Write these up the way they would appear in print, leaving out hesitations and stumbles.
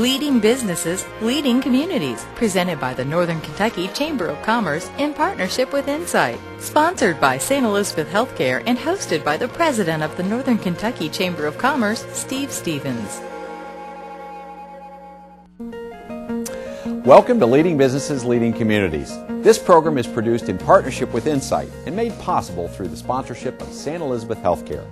Leading Businesses, Leading Communities, presented by the Northern Kentucky Chamber of Commerce in partnership with Insight. Sponsored by St. Elizabeth Healthcare and hosted by the President of the Northern Kentucky Chamber of Commerce, Steve Stevens. Welcome to Leading Businesses, Leading Communities. This program is produced in partnership with Insight and made possible through the sponsorship of St. Elizabeth Healthcare.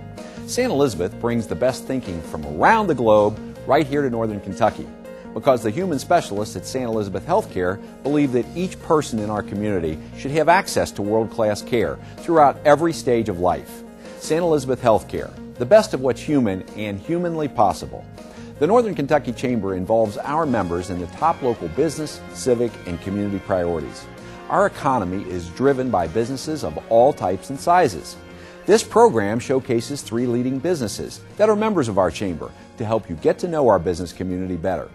St. Elizabeth brings the best thinking from around the globe right here to Northern Kentucky, because the human specialists at St. Elizabeth Healthcare believe that each person in our community should have access to world-class care throughout every stage of life. St. Elizabeth Healthcare, the best of what's human and humanly possible. The Northern Kentucky Chamber involves our members in the top local business, civic, and community priorities. Our economy is driven by businesses of all types and sizes. This program showcases 3 leading businesses that are members of our chamber to help you get to know our business community better.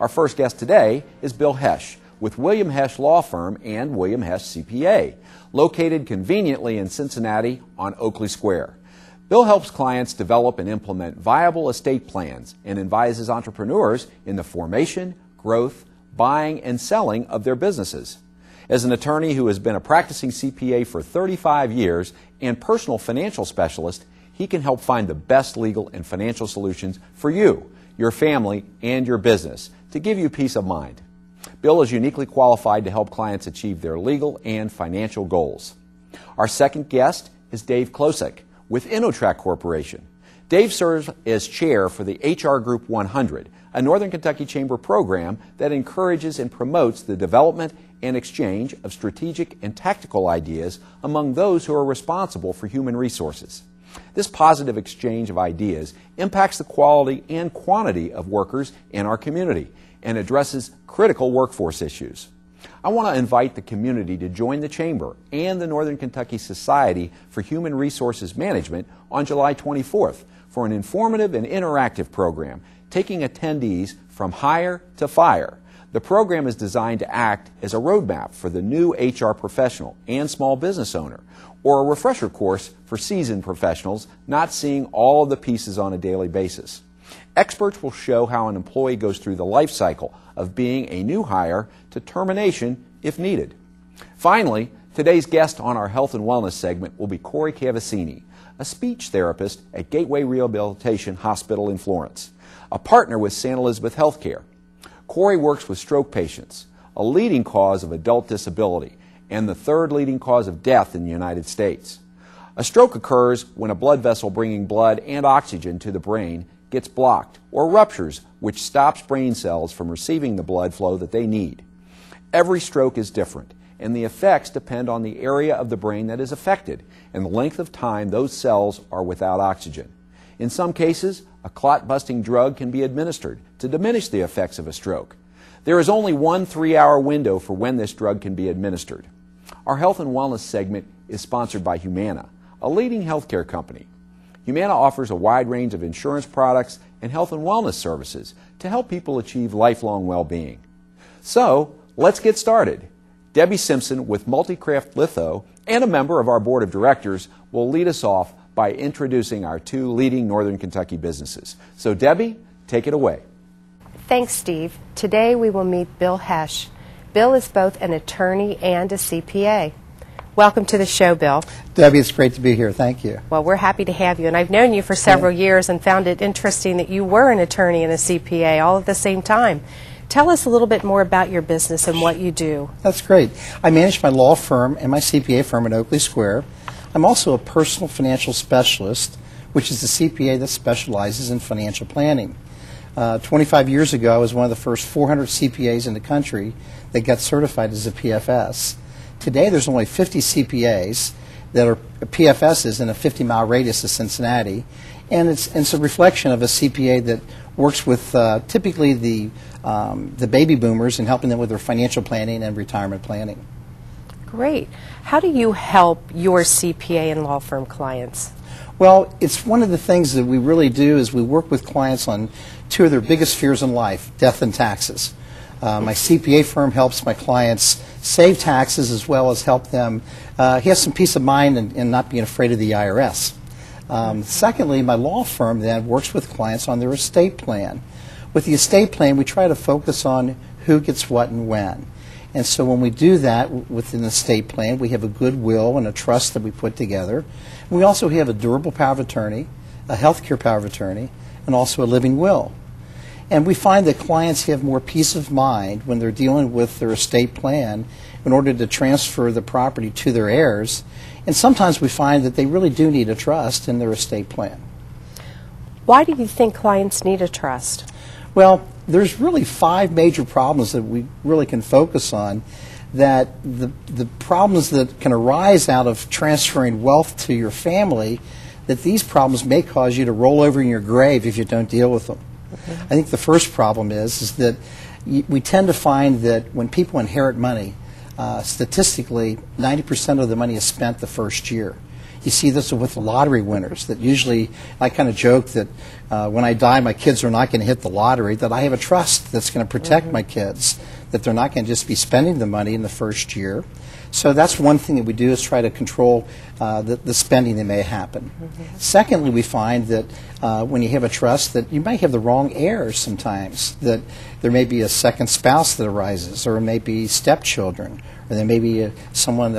Our first guest today is Bill Hesh with William Hesh Law Firm and William Hesh CPA, located conveniently in Cincinnati on Oakley Square. Bill helps clients develop and implement viable estate plans and advises entrepreneurs in the formation, growth, buying, and selling of their businesses. As an attorney who has been a practicing CPA for 35 years and personal financial specialist, he can help find the best legal and financial solutions for you, your family, and your business to give you peace of mind. Bill is uniquely qualified to help clients achieve their legal and financial goals. Our second guest is Dave Klosek with InnoTrack Corporation. Dave serves as chair for the HR Group 100, a Northern Kentucky Chamber program that encourages and promotes the development and exchange of strategic and tactical ideas among those who are responsible for human resources. This positive exchange of ideas impacts the quality and quantity of workers in our community and addresses critical workforce issues. I want to invite the community to join the Chamber and the Northern Kentucky Society for Human Resources Management on July 24th for an informative and interactive program taking attendees from hire to fire. The program is designed to act as a roadmap for the new HR professional and small business owner, or a refresher course for seasoned professionals not seeing all of the pieces on a daily basis. Experts will show how an employee goes through the life cycle of being a new hire to termination if needed. Finally, today's guest on our health and wellness segment will be Corey Cavassini, a speech therapist at Gateway Rehabilitation Hospital in Florence, a partner with St. Elizabeth Healthcare. Corey works with stroke patients, a leading cause of adult disability and the 3rd leading cause of death in the United States. A stroke occurs when a blood vessel bringing blood and oxygen to the brain gets blocked or ruptures, which stops brain cells from receiving the blood flow that they need. Every stroke is different, and the effects depend on the area of the brain that is affected and the length of time those cells are without oxygen. In some cases, a clot-busting drug can be administered to diminish the effects of a stroke. There is only one 3-hour window for when this drug can be administered. Our health and wellness segment is sponsored by Humana, a leading healthcare company. Humana offers a wide range of insurance products and health and wellness services to help people achieve lifelong well-being. So, let's get started. Debbie Simpson with Multicraft Litho and a member of our board of directors will lead us off by introducing our 2 leading Northern Kentucky businesses. So Debbie, take it away. Thanks, Steve. Today we will meet Bill Hesh. Bill is both an attorney and a CPA. Welcome to the show, Bill. Debbie, it's great to be here. Thank you. Well, we're happy to have you, and I've known you for several years and found it interesting that you were an attorney and a CPA all at the same time. Tell us a little bit more about your business and what you do. That's great. I manage my law firm and my CPA firm at Oakley Square. I'm also a personal financial specialist, which is the CPA that specializes in financial planning. 25 years ago, I was one of the first 400 CPAs in the country that got certified as a PFS. Today, there's only 50 CPAs that are PFSs in a 50-mile radius of Cincinnati, and it's a reflection of a CPA that works with typically the baby boomers and helping them with their financial planning and retirement planning. Great. How do you help your CPA and law firm clients? Well, it's one of the things that we really do is we work with clients on 2 of their biggest fears in life, death and taxes. My CPA firm helps my clients save taxes as well as help them have some peace of mind and not being afraid of the IRS. Secondly, my law firm then works with clients on their estate plan. With the estate plan, we try to focus on who gets what and when. And so when we do that with an estate plan, we have a good will and a trust that we put together. We also have a durable power of attorney, a health care power of attorney, and also a living will. And we find that clients have more peace of mind when they're dealing with their estate plan in order to transfer the property to their heirs. And sometimes we find that they really do need a trust in their estate plan. Why do you think clients need a trust? Well, there's really 5 major problems that we really can focus on, that the problems that can arise out of transferring wealth to your family, that these problems may cause you to roll over in your grave if you don't deal with them. I think the first problem is that we tend to find that when people inherit money, statistically, 90% of the money is spent the first year. You see this with the lottery winners, that usually, I kind of joke that when I die, my kids are not going to hit the lottery, that I have a trust that's going to protect my kids, that they're not going to just be spending the money in the first year. So that's one thing that we do, is try to control the spending that may happen. Secondly, we find that when you have a trust, that you might have the wrong heirs sometimes, that there may be a second spouse that arises, or it may be stepchildren, or there may be a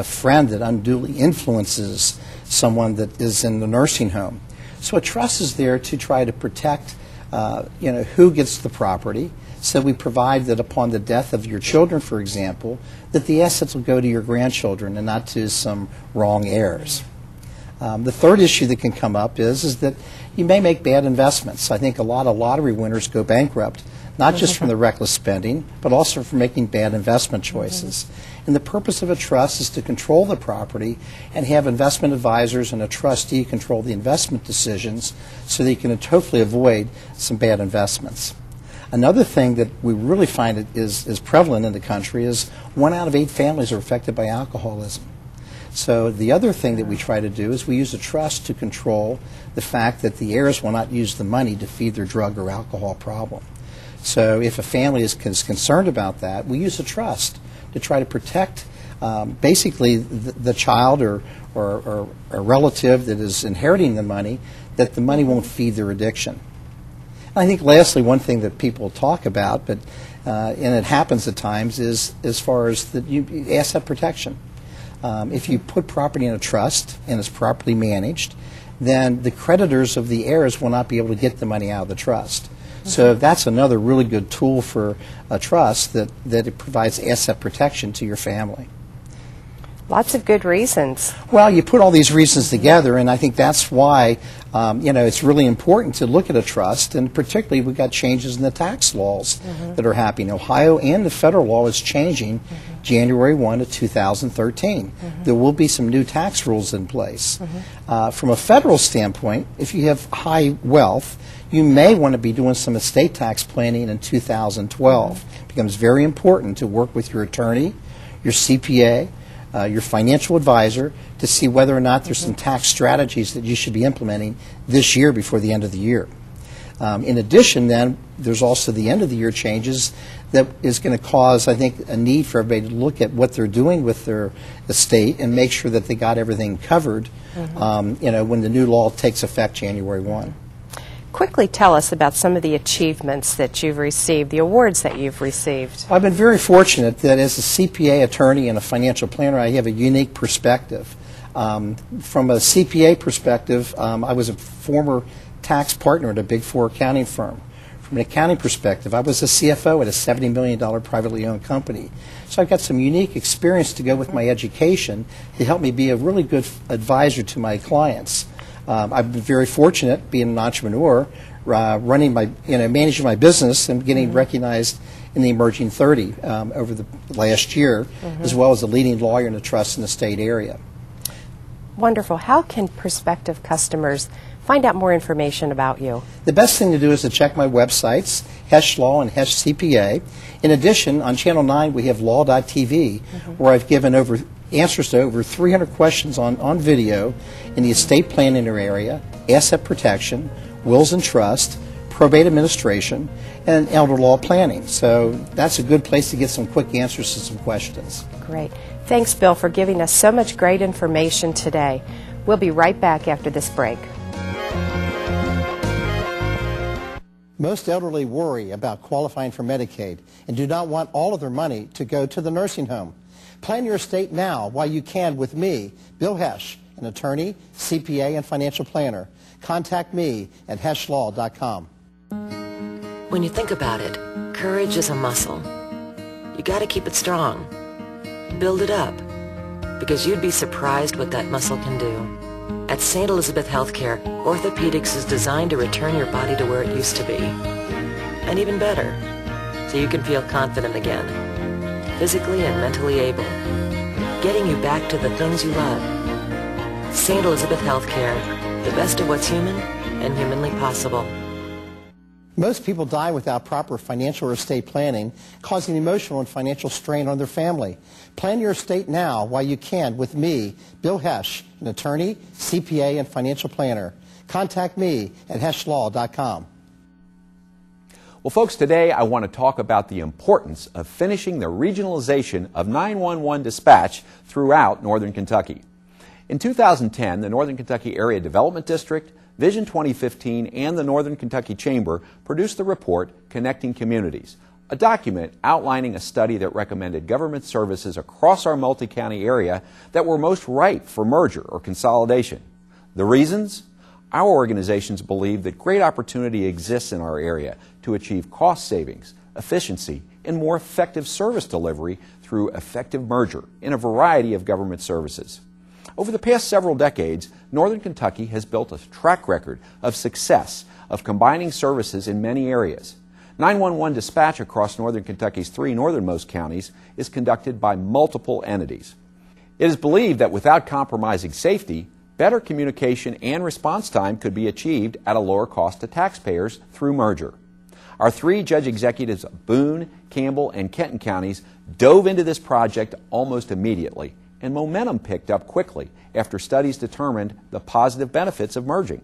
friend that unduly influences someone that is in the nursing home. So a trust is there to try to protect who gets the property. So we provide that upon the death of your children, for example, that the assets will go to your grandchildren and not to some wrong heirs. The third issue that can come up is that you may make bad investments. I think a lot of lottery winners go bankrupt, not just from the reckless spending, but also from making bad investment choices. And the purpose of a trust is to control the property and have investment advisors and a trustee control the investment decisions so that you can hopefully avoid some bad investments. Another thing that we really find is prevalent in the country is 1 out of 8 families are affected by alcoholism. So the other thing that we try to do is we use a trust to control the fact that the heirs will not use the money to feed their drug or alcohol problem. So if a family is concerned about that, we use a trust to try to protect basically the child or a relative that is inheriting the money, that the money won't feed their addiction. I think lastly, one thing that people talk about, but and it happens at times, is as far as the asset protection. If you put property in a trust and it's properly managed, then the creditors of the heirs will not be able to get the money out of the trust. So that's another really good tool for a trust, that it provides asset protection to your family. Lots of good reasons. Well, you put all these reasons together, and I think that's why it's really important to look at a trust, and particularly we've got changes in the tax laws that are happening. Ohio and the federal law is changing January 1 of 2013. There will be some new tax rules in place. From a federal standpoint, if you have high wealth, you may want to be doing some estate tax planning in 2012. It becomes very important to work with your attorney, your CPA, your financial advisor, to see whether or not there's some tax strategies that you should be implementing this year before the end of the year. In addition, then, there's also the end of the year changes that is going to cause, I think, a need for everybody to look at what they're doing with their estate and make sure that they got everything covered when the new law takes effect January 1. Quickly tell us about some of the achievements that you've received, the awards that you've received. I've been very fortunate that as a CPA attorney and a financial planner, I have a unique perspective. From a CPA perspective, I was a former tax partner at a Big Four accounting firm. From an accounting perspective, I was a CFO at a $70 million privately owned company. So I've got some unique experience to go with my education to help me be a really good advisor to my clients. I've been very fortunate being an entrepreneur, running managing my business and getting recognized in the Emerging 30 over the last year, as well as a leading lawyer in the trust and estate area. Wonderful. How can prospective customers find out more information about you? The best thing to do is to check my websites, Hesh Law and Hesh CPA. In addition, on Channel 9 we have Law.tv, where I've given answers to over 300 questions on video in the estate planning area, asset protection, wills and trust, probate administration, and elder law planning. So that's a good place to get some quick answers to some questions. Great. Thanks, Bill, for giving us so much great information today. We'll be right back after this break. Most elderly worry about qualifying for Medicaid and do not want all of their money to go to the nursing home. Plan your estate now while you can with me, Bill Hesh, an attorney, CPA, and financial planner. Contact me at heshlaw.com. When you think about it, courage is a muscle. You got to keep it strong. Build it up, because you'd be surprised what that muscle can do. At St. Elizabeth Healthcare, orthopedics is designed to return your body to where it used to be. And even better, so you can feel confident again, physically and mentally able, getting you back to the things you love. St. Elizabeth Healthcare, the best of what's human and humanly possible. Most people die without proper financial or estate planning, causing emotional and financial strain on their family. Plan your estate now while you can with me, Bill Hesh, an attorney, CPA, and financial planner. Contact me at heshlaw.com. Well, folks, today I want to talk about the importance of finishing the regionalization of 911 dispatch throughout Northern Kentucky. In 2010, the Northern Kentucky Area Development District, Vision 2015, and the Northern Kentucky Chamber produced the report Connecting Communities, a document outlining a study that recommended government services across our multi-county area that were most ripe for merger or consolidation. The reasons? Our organizations believe that great opportunity exists in our area to achieve cost savings, efficiency, and more effective service delivery through effective merger in a variety of government services. Over the past several decades, Northern Kentucky has built a track record of success of combining services in many areas. 911 dispatch across Northern Kentucky's 3 northernmost counties is conducted by multiple entities. It is believed that without compromising safety, better communication and response time could be achieved at a lower cost to taxpayers through merger. Our 3 judge executives of Boone, Campbell, and Kenton counties dove into this project almost immediately, and momentum picked up quickly after studies determined the positive benefits of merging.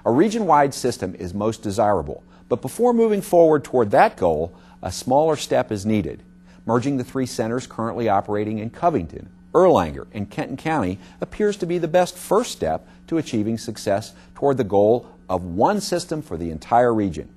A region-wide system is most desirable, but before moving forward toward that goal, a smaller step is needed. Merging the 3 centers currently operating in Covington, Erlanger, and Kenton County appears to be the best first step to achieving success toward the goal of one system for the entire region.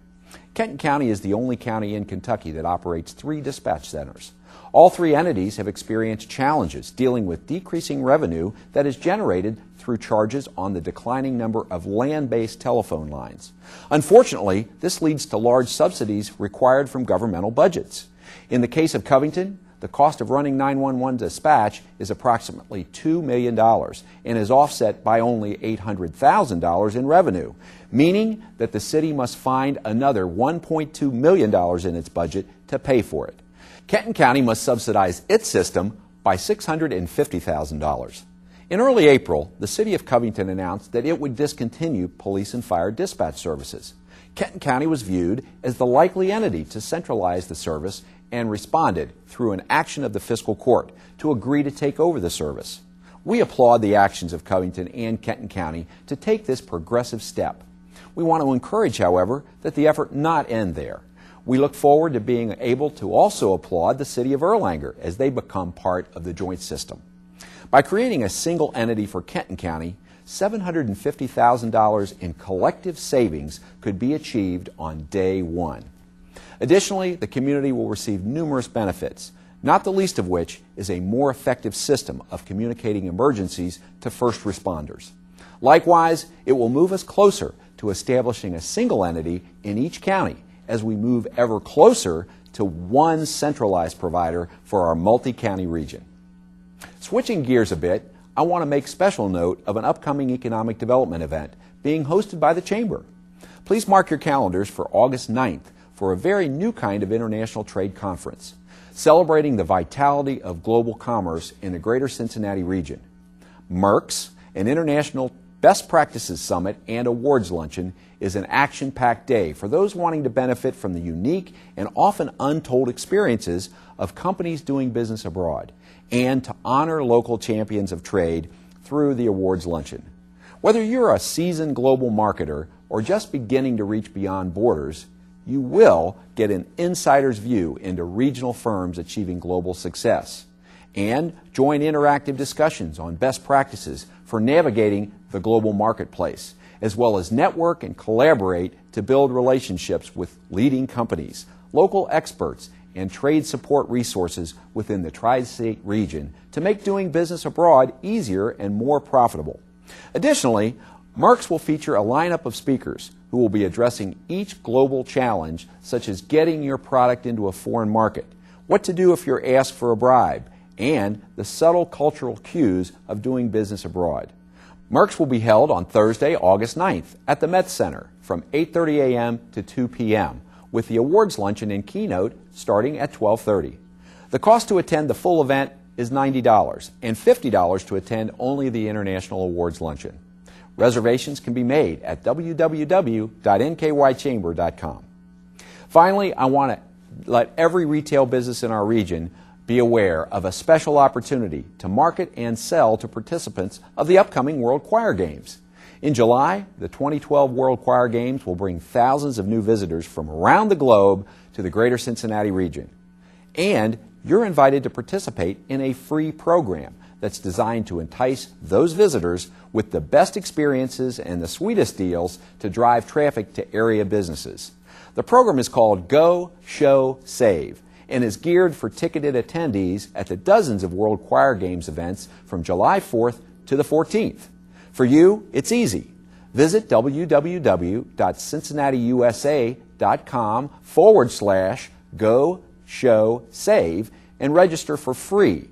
Kenton County is the only county in Kentucky that operates 3 dispatch centers. All 3 entities have experienced challenges dealing with decreasing revenue that is generated through charges on the declining number of land-based telephone lines. Unfortunately, this leads to large subsidies required from governmental budgets. In the case of Covington, the cost of running 911 dispatch is approximately $2 million and is offset by only $800,000 in revenue, meaning that the city must find another $1.2 million in its budget to pay for it. Kenton County must subsidize its system by $650,000. In early April, the city of Covington announced that it would discontinue police and fire dispatch services. Kenton County was viewed as the likely entity to centralize the service and responded through an action of the fiscal court to agree to take over the service. We applaud the actions of Covington and Kenton County to take this progressive step. We want to encourage, however, that the effort not end there. We look forward to being able to also applaud the city of Erlanger as they become part of the joint system. By creating a single entity for Kenton County, $750,000 in collective savings could be achieved on day one. Additionally, the community will receive numerous benefits, not the least of which is a more effective system of communicating emergencies to first responders. Likewise, it will move us closer to establishing a single entity in each county as we move ever closer to one centralized provider for our multi-county region. Switching gears a bit, I want to make special note of an upcoming economic development event being hosted by the Chamber. Please mark your calendars for August 9th for a very new kind of international trade conference, celebrating the vitality of global commerce in the greater Cincinnati region. MERCS, an international Best Practices Summit and Awards Luncheon, is an action-packed day for those wanting to benefit from the unique and often untold experiences of companies doing business abroad, and to honor local champions of trade through the awards luncheon. Whether you're a seasoned global marketer or just beginning to reach beyond borders, you will get an insider's view into regional firms achieving global success, and join interactive discussions on best practices for navigating the global marketplace, as well as network and collaborate to build relationships with leading companies, local experts, and trade support resources within the Tri-State region to make doing business abroad easier and more profitable. Additionally, Marks will feature a lineup of speakers who will be addressing each global challenge, such as getting your product into a foreign market, what to do if you're asked for a bribe, and the subtle cultural cues of doing business abroad. Marks will be held on Thursday, August 9th at the Met Center from 8:30 a.m. to 2 p.m., with the awards luncheon and keynote starting at 12:30. The cost to attend the full event is $90 and $50 to attend only the International Awards Luncheon. Reservations can be made at www.nkychamber.com. Finally, I want to let every retail business in our region be aware of a special opportunity to market and sell to participants of the upcoming World Choir Games. In July, the 2012 World Choir Games will bring thousands of new visitors from around the globe to the greater Cincinnati region. And you're invited to participate in a free program that's designed to entice those visitors with the best experiences and the sweetest deals to drive traffic to area businesses. The program is called Go, Show, Save and is geared for ticketed attendees at the dozens of World Choir Games events from July 4th to the 14th. For you, it's easy. Visit www.cincinnatiusa.com/go-show-save and register for free.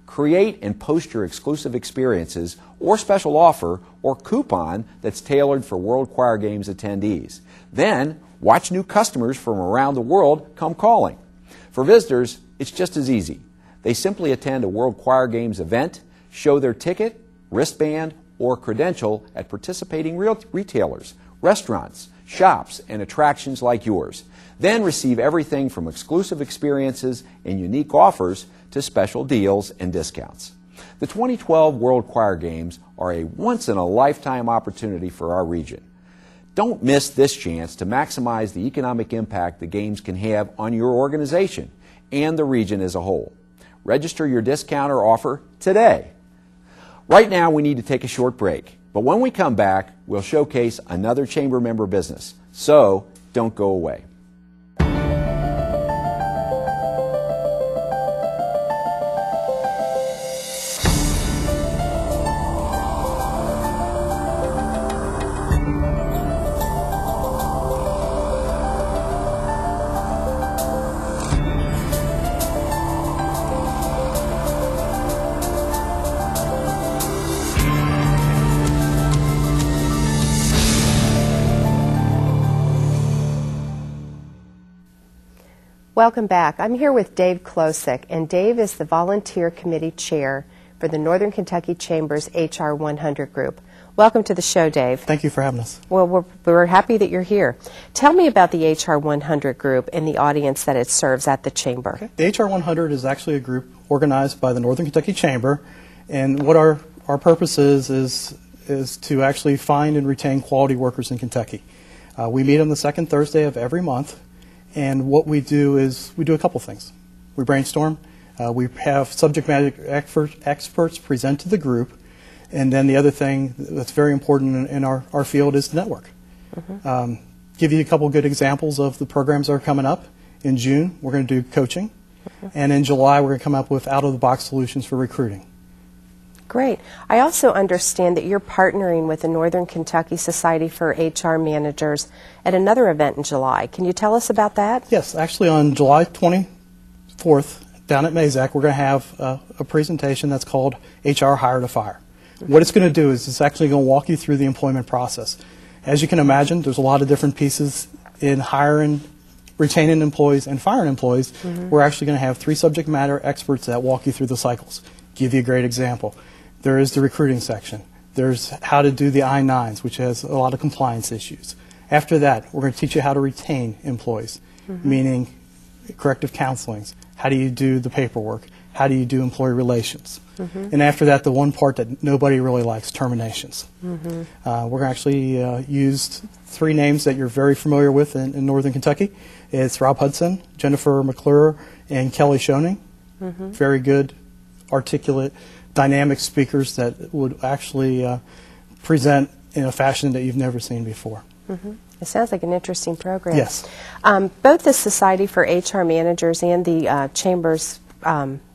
Create and post your exclusive experiences or special offer or coupon that's tailored for World Choir Games attendees. Then, watch new customers from around the world come calling. For visitors, it's just as easy. They simply attend a World Choir Games event, show their ticket, wristband, or credential at participating retailers, restaurants, shops, and attractions like yours. Then receive everything from exclusive experiences and unique offers to special deals and discounts. The 2012 World Choir Games are a once-in-a-lifetime opportunity for our region. Don't miss this chance to maximize the economic impact the Games can have on your organization and the region as a whole. Register your discount or offer today. Right now, we need to take a short break, but when we come back, we'll showcase another Chamber member business. So, don't go away. Welcome back. I'm here with Dave Klosik, and Dave is the Volunteer Committee Chair for the Northern Kentucky Chamber's HR 100 group. Welcome to the show, Dave. Thank you for having us. Well, we're happy that you're here. Tell me about the HR 100 group and the audience that it serves at the Chamber. Okay. The HR 100 is actually a group organized by the Northern Kentucky Chamber, and what our purpose is to actually find and retain quality workers in Kentucky. We meet on the second Thursday of every month. And what we do is we do a couple things. We brainstorm. We have subject matter experts present to the group. And then the other thing that's very important in our field is the network. Mm-hmm. Give you a couple good examples of the programs that are coming up. In June, we're going to do coaching. Mm-hmm. And in July, we're going to come up with out-of-the-box solutions for recruiting. Great. I also understand that you're partnering with the Northern Kentucky Society for HR Managers at another event in July. Can you tell us about that? Yes. Actually, on July 24th, down at Mazak, we're going to have a presentation that's called HR Hire to Fire. Mm-hmm. What it's going to do is it's actually going to walk you through the employment process. As you can imagine, there's a lot of different pieces in hiring, retaining employees, and firing employees. Mm-hmm. We're actually going to have 3 subject matter experts that walk you through the cycles. Give you a great example. There is the recruiting section. There's how to do the I-9s, which has a lot of compliance issues. After that, we're going to teach you how to retain employees, mm-hmm. meaning corrective counselings. How do you do the paperwork? How do you do employee relations? Mm-hmm. And after that, the one part that nobody really likes, terminations. Mm-hmm. We're actually used 3 names that you're very familiar with in Northern Kentucky. It's Rob Hudson, Jennifer McClure, and Kelly Schoening. Mm-hmm. Very good, articulate, dynamic speakers that would actually present in a fashion that you've never seen before. It sounds like an interesting program. Yes. Both the Society for HR Managers and the Chamber's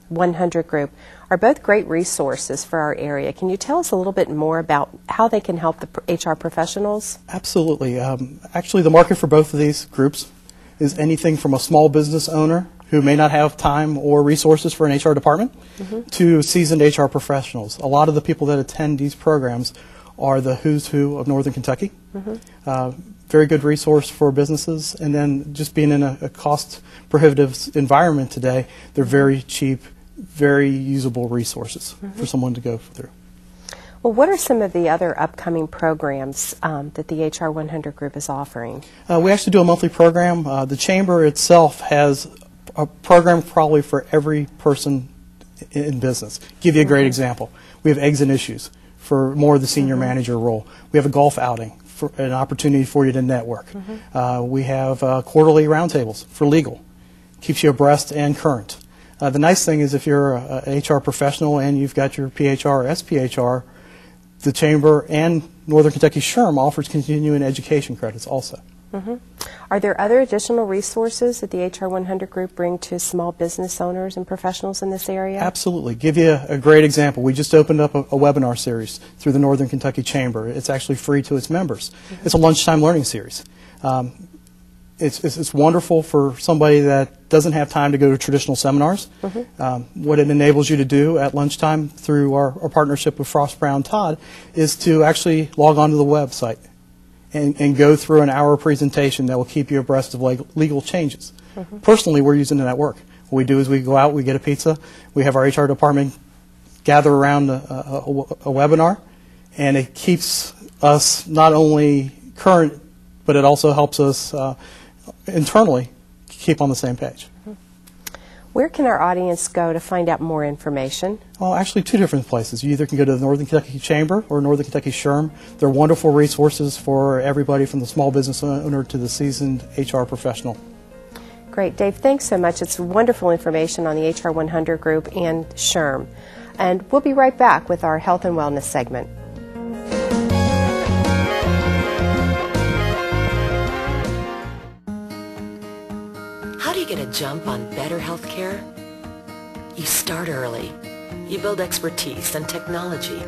100 group are both great resources for our area. Can you tell us a little bit more about how they can help the HR professionals? Absolutely. Actually, the market for both of these groups is anything from a small business owner who may not have time or resources for an HR department to seasoned HR professionals. A lot of the people that attend these programs are the who's who of Northern Kentucky. Very good resource for businesses, and then just being in a cost-prohibitive environment today, they're very cheap, very usable resources for someone to go through. Well, what are some of the other upcoming programs that the HR 100 group is offering? We actually do a monthly program. The Chamber itself has a program probably for every person in business. Give you a great example. We have Eggs and Issues for more of the senior manager role. We have a golf outing, for an opportunity for you to network. We have quarterly roundtables for legal. Keeps you abreast and current. The nice thing is if you're a HR professional and you've got your PHR or SPHR, the Chamber and Northern Kentucky SHRM offers continuing education credits also. Are there other additional resources that the HR 100 group bring to small business owners and professionals in this area? Absolutely. Give you a great example. We just opened up a webinar series through the Northern Kentucky Chamber. It's actually free to its members. It's a lunchtime learning series. It's wonderful for somebody that doesn't have time to go to traditional seminars. What it enables you to do at lunchtime through our partnership with Frost Brown Todd is to actually log onto the website and go through an hour presentation that will keep you abreast of legal changes. Personally, we're using it at work. What we do is we go out, we get a pizza, we have our HR department gather around a webinar, and it keeps us not only current, but it also helps us internally keep on the same page. Where can our audience go to find out more information? Well, actually two different places. You either can go to the Northern Kentucky Chamber or Northern Kentucky SHRM. They're wonderful resources for everybody from the small business owner to the seasoned HR professional. Great. Dave, thanks so much. It's wonderful information on the HR 100 group and SHRM. And we'll be right back with our health and wellness segment. How do you get a jump on better health care? You start early. You build expertise and technology.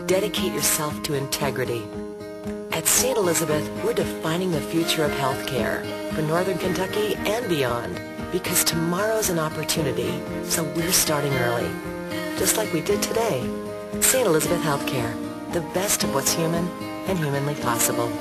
Dedicate yourself to integrity. At St. Elizabeth, we're defining the future of health care for Northern Kentucky and beyond, because tomorrow's an opportunity, so we're starting early. Just like we did today. St. Elizabeth Healthcare, the best of what's human and humanly possible.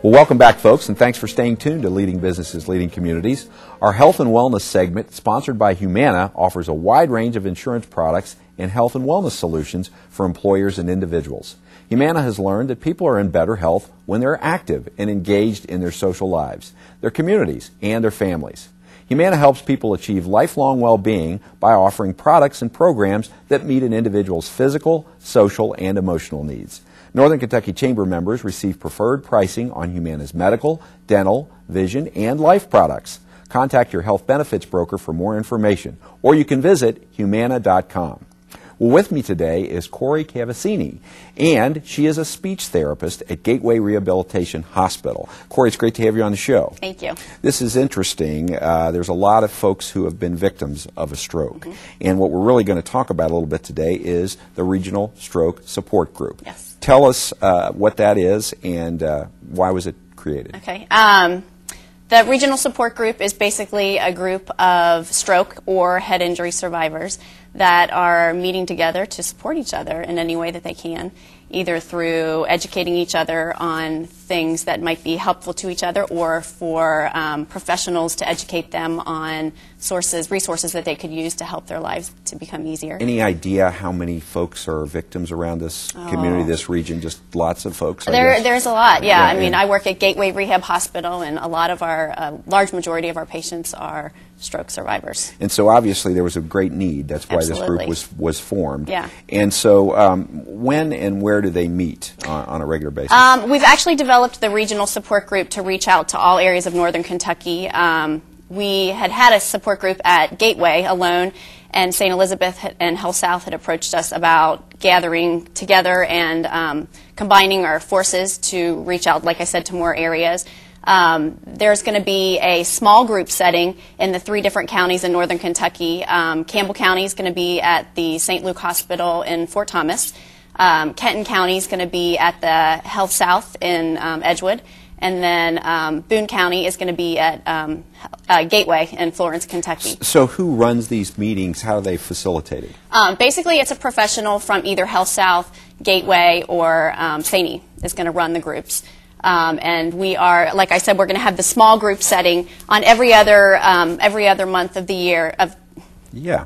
Well, welcome back, folks, and thanks for staying tuned to Leading Businesses, Leading Communities. Our health and wellness segment, sponsored by Humana, offers a wide range of insurance products and health and wellness solutions for employers and individuals. Humana has learned that people are in better health when they're active and engaged in their social lives, their communities, and their families. Humana helps people achieve lifelong well-being by offering products and programs that meet an individual's physical, social, and emotional needs. Northern Kentucky Chamber members receive preferred pricing on Humana's medical, dental, vision, and life products. Contact your health benefits broker for more information, or you can visit humana.com. Well, with me today is Corey Cavassini, and she is a speech therapist at Gateway Rehabilitation Hospital. Corey, it's great to have you on the show. Thank you. This is interesting. There's a lot of folks who have been victims of a stroke, and what we're really going to talk about a little bit today is the Regional Stroke Support Group. Yes. Tell us what that is and why was it created? Okay. The Regional Support Group is basically a group of stroke or head injury survivors that are meeting together to support each other in any way that they can, either through educating each other on things that might be helpful to each other, or for professionals to educate them on resources that they could use to help their lives to become easier. Any idea how many folks are victims around this community, this region? Just lots of folks, I guess? There's a lot, yeah. I mean, I work at Gateway Rehab Hospital, and a lot of our, large majority of our patients are stroke survivors. And so obviously there was a great need. That's why Absolutely. This group was formed. Yeah. And so when and where do they meet on a regular basis? We've actually developed developed the regional support group to reach out to all areas of Northern Kentucky. We had a support group at Gateway alone, and St. Elizabeth and Health South had approached us about gathering together and combining our forces to reach out, like I said, to more areas. There's going to be a small group setting in the 3 different counties in Northern Kentucky. Campbell County is going to be at the St. Luke Hospital in Fort Thomas. Kenton County is going to be at the Health South in Edgewood. And then Boone County is going to be at Gateway in Florence, Kentucky. So who runs these meetings? How are they facilitated? Basically, it's a professional from either Health South, Gateway, or St. E. is going to run the groups. And we are, like I said, we're going to have the small group setting on every other month of the year. Yeah.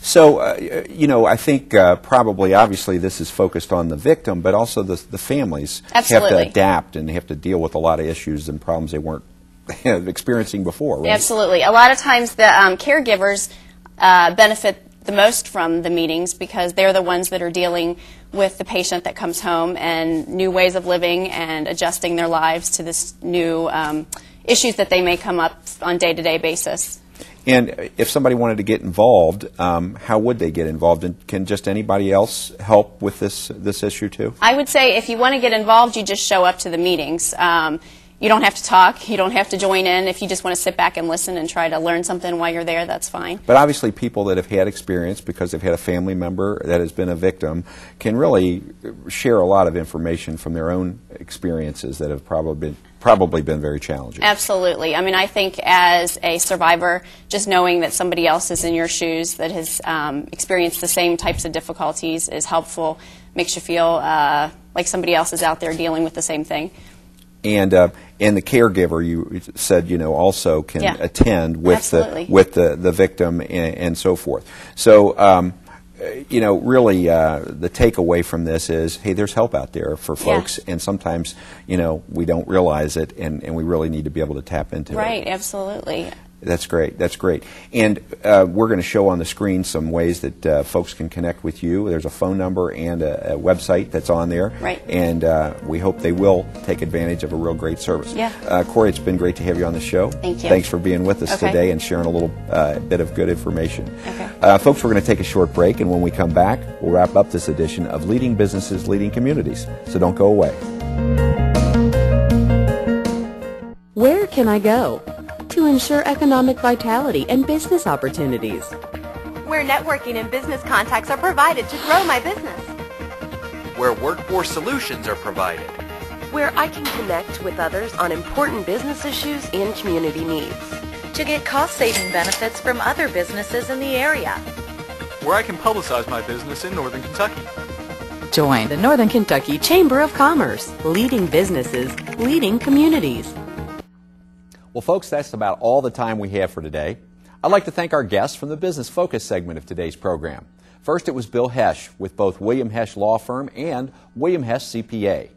So, you know, I think probably, obviously, this is focused on the victim, but also the families Absolutely. have to adapt and have to deal with a lot of issues and problems they weren't experiencing before, right? Absolutely. A lot of times the caregivers benefit the most from the meetings because they're the ones that are dealing with the patient that comes home and new ways of living and adjusting their lives to this new issues that they may come up on a day-to-day basis. And if somebody wanted to get involved, how would they get involved? And can just anybody else help with this issue too? I would say if you want to get involved, you just show up to the meetings. You don't have to talk. You don't have to join in. If you just want to sit back and listen and try to learn something while you're there, that's fine. But obviously people that have had experience because they've had a family member that has been a victim can really share a lot of information from their own experiences that have probably been very challenging. Absolutely. I mean, I think as a survivor, just knowing that somebody else is in your shoes that has experienced the same types of difficulties is helpful, makes you feel like somebody else is out there dealing with the same thing. And the caregiver, you said, you know, also can attend with the victim and so forth. So, you know, really the takeaway from this is, hey, there's help out there for folks, and sometimes, you know, we don't realize it, and we really need to be able to tap into it. Right, absolutely. That's great. That's great. And we're going to show on the screen some ways that folks can connect with you. There's a phone number and a website that's on there. Right. And we hope they will take advantage of a real great service. Yeah. Corey, it's been great to have you on the show. Thank you. Thanks for being with us today and sharing a little bit of good information. Okay. Folks, we're going to take a short break, and when we come back, we'll wrap up this edition of Leading Businesses, Leading Communities. So don't go away. Where can I go to ensure economic vitality and business opportunities? Where networking and business contacts are provided to grow my business. Where workforce solutions are provided. Where I can connect with others on important business issues and community needs. To get cost-saving benefits from other businesses in the area. Where I can publicize my business in Northern Kentucky. Join the Northern Kentucky Chamber of Commerce, leading businesses, leading communities. Well, folks, that's about all the time we have for today. I'd like to thank our guests from the Business Focus segment of today's program. First, it was Bill Hesh with both William Hesh Law Firm and William Hesh CPA.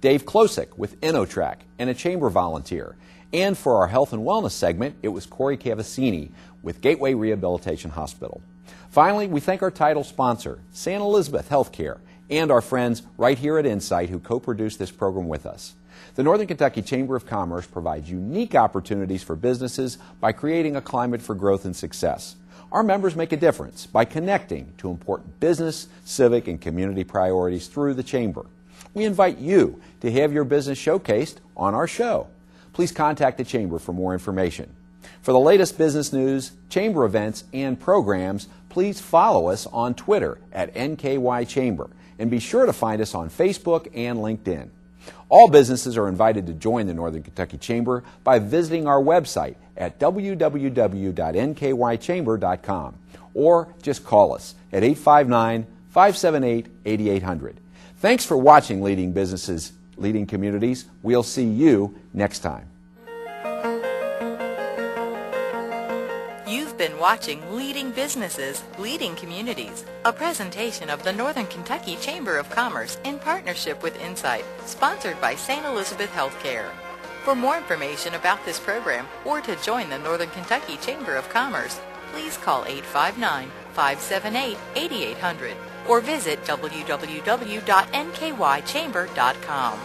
Dave Klosik with InnoTrack and a chamber volunteer. And for our Health and Wellness segment, it was Corey Cavassini with Gateway Rehabilitation Hospital. Finally, we thank our title sponsor, St. Elizabeth Healthcare, and our friends right here at Insight who co-produced this program with us. The Northern Kentucky Chamber of Commerce provides unique opportunities for businesses by creating a climate for growth and success. Our members make a difference by connecting to important business, civic, and community priorities through the Chamber. We invite you to have your business showcased on our show. Please contact the Chamber for more information. For the latest business news, Chamber events, and programs, please follow us on Twitter at NKY Chamber, and be sure to find us on Facebook and LinkedIn. All businesses are invited to join the Northern Kentucky Chamber by visiting our website at www.nkychamber.com or just call us at 859-578-8800. Thanks for watching Leading Businesses, Leading Communities. We'll see you next time. You've been watching Leading Businesses, Leading Communities, a presentation of the Northern Kentucky Chamber of Commerce in partnership with Insight, sponsored by St. Elizabeth Healthcare. For more information about this program or to join the Northern Kentucky Chamber of Commerce, please call 859-578-8800 or visit www.nkychamber.com.